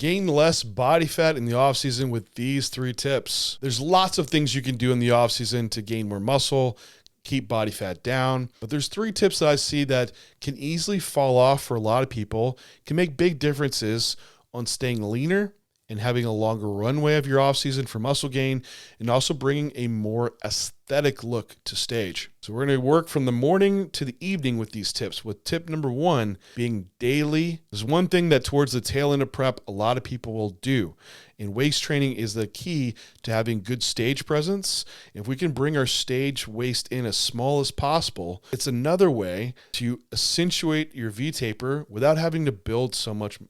Gain less body fat in the off season with these 3 tips. There's lots of things you can do in the off season to gain more muscle, keep body fat down, but there's 3 tips that I see that can easily fall off for a lot of people, can make big differences on staying leaner and having a longer runway of your off season for muscle gain, and also bringing a more aesthetic look to stage. So we're going to work from the morning to the evening with these tips, with tip number 1 being daily. There's one thing that towards the tail end of prep, a lot of people will do. And waist training is the key to having good stage presence. If we can bring our stage waist in as small as possible, it's another way to accentuate your V-taper without having to build so much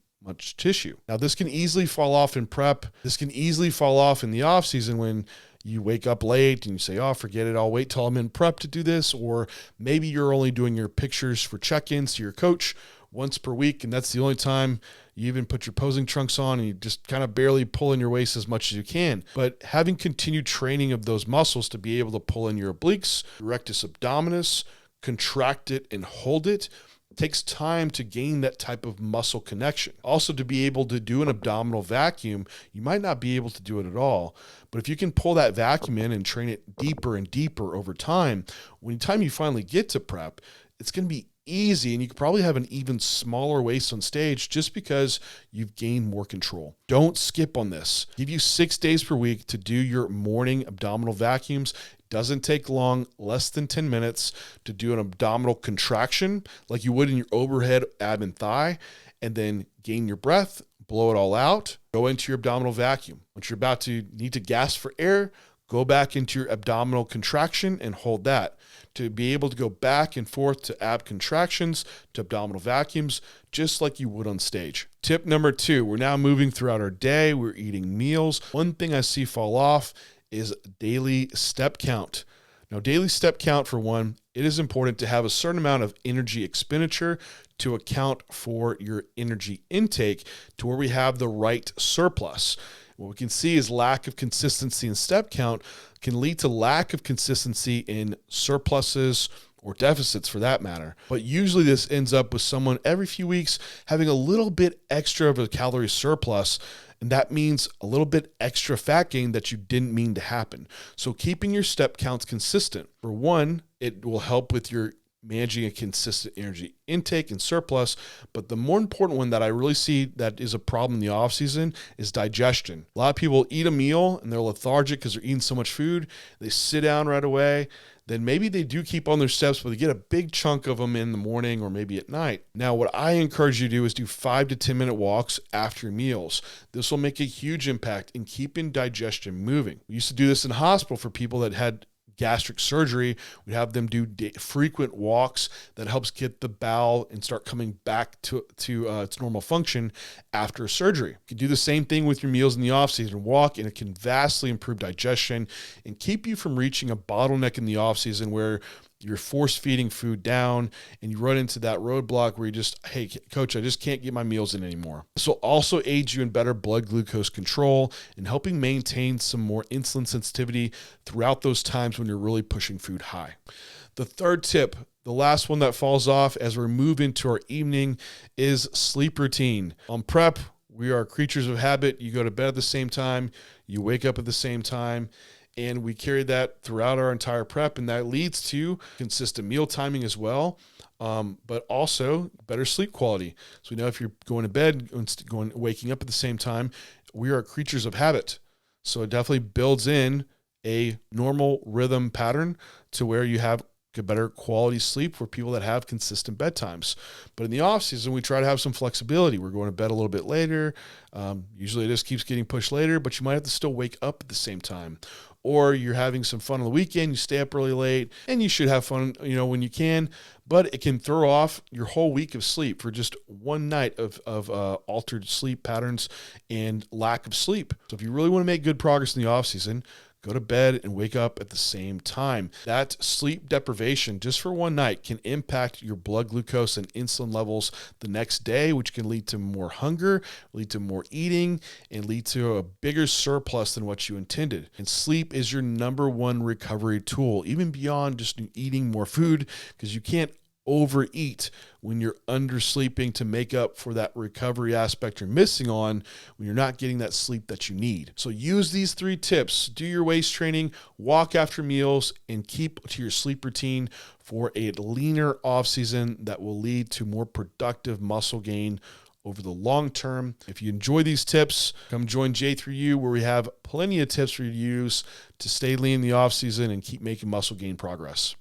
tissue. Now, this can easily fall off in prep. This can easily fall off in the off season when you wake up late and you say, oh, forget it, I'll wait till I'm in prep to do this. Or maybe you're only doing your pictures for check-ins to your coach once per week, and that's the only time you even put your posing trunks on, and you just kind of barely pull in your waist as much as you can. But having continued training of those muscles to be able to pull in your obliques, rectus abdominis, contract it and hold it, takes time to gain that type of muscle connection. Also, to be able to do an abdominal vacuum, you might not be able to do it at all. But if you can pull that vacuum in and train it deeper and deeper over time, when the time you finally get to prep, it's going to be easy, and you could probably have an even smaller waist on stage just because you've gained more control. Don't skip on this. Give you 6 days per week to do your morning abdominal vacuums. Doesn't take long, less than 10 minutes to do an abdominal contraction like you would in your overhead, ab, and thigh, and then gain your breath, blow it all out, go into your abdominal vacuum. Once you're about to need to gasp for air, go back into your abdominal contraction and hold that. To be able to go back and forth to ab contractions, to abdominal vacuums, just like you would on stage. Tip number 2, we're now moving throughout our day. We're eating meals. One thing I see fall off is daily step count. Now, daily step count, for one, it is important to have a certain amount of energy expenditure to account for your energy intake to where we have the right surplus. What we can see is lack of consistency in step count can lead to lack of consistency in surpluses or deficits for that matter. But usually this ends up with someone every few weeks having a little bit extra of a calorie surplus, and that means a little bit extra fat gain that you didn't mean to happen. So keeping your step counts consistent. For one, it will help with your managing a consistent energy intake and surplus. But the more important one that I really see that is a problem in the off season is digestion. A lot of people eat a meal and they're lethargic because they're eating so much food. They sit down right away. Then maybe they do keep on their steps, but they get a big chunk of them in the morning or maybe at night. Now, what I encourage you to do is do 5 to 10 minute walks after your meals. This will make a huge impact in keeping digestion moving. We used to do this in the hospital for people that had gastric surgery. We'd have them do frequent walks that helps get the bowel and start coming back to its normal function after surgery. You can do the same thing with your meals in the off season. Walk, and it can vastly improve digestion and keep you from reaching a bottleneck in the off season where you're force feeding food down and you run into that roadblock where you just, hey, coach, I just can't get my meals in anymore. This will also aid you in better blood glucose control and helping maintain some more insulin sensitivity throughout those times when you're really pushing food high. The third tip, the last one that falls off as we move into our evening, is sleep routine. On prep, we are creatures of habit. You go to bed at the same time, you wake up at the same time. And we carry that throughout our entire prep, and that leads to consistent meal timing as well, but also better sleep quality. So we know if you're going to bed, waking up at the same time, we are creatures of habit. So it definitely builds in a normal rhythm pattern to where you have a better quality sleep for people that have consistent bedtimes. But in the off season, we try to have some flexibility. We're going to bed a little bit later. Usually it just keeps getting pushed later, but you might have to still wake up at the same time. Or you're having some fun on the weekend, you stay up really late, and you should have fun, when you can, but it can throw off your whole week of sleep for just one night of altered sleep patterns and lack of sleep. So if you really want to make good progress in the off season, go to bed and wake up at the same time. That sleep deprivation just for one night can impact your blood glucose and insulin levels the next day, which can lead to more hunger, lead to more eating, and lead to a bigger surplus than what you intended. And sleep is your number one recovery tool, even beyond just eating more food, because you can't overeat, when you're undersleeping to make up for that recovery aspect you're missing on when you're not getting that sleep that you need. So use these 3 tips, do your waist training, walk after meals, and keep to your sleep routine for a leaner off season that will lead to more productive muscle gain over the long term. If you enjoy these tips, come join J3U, where we have plenty of tips for you to use to stay lean in the off season and keep making muscle gain progress.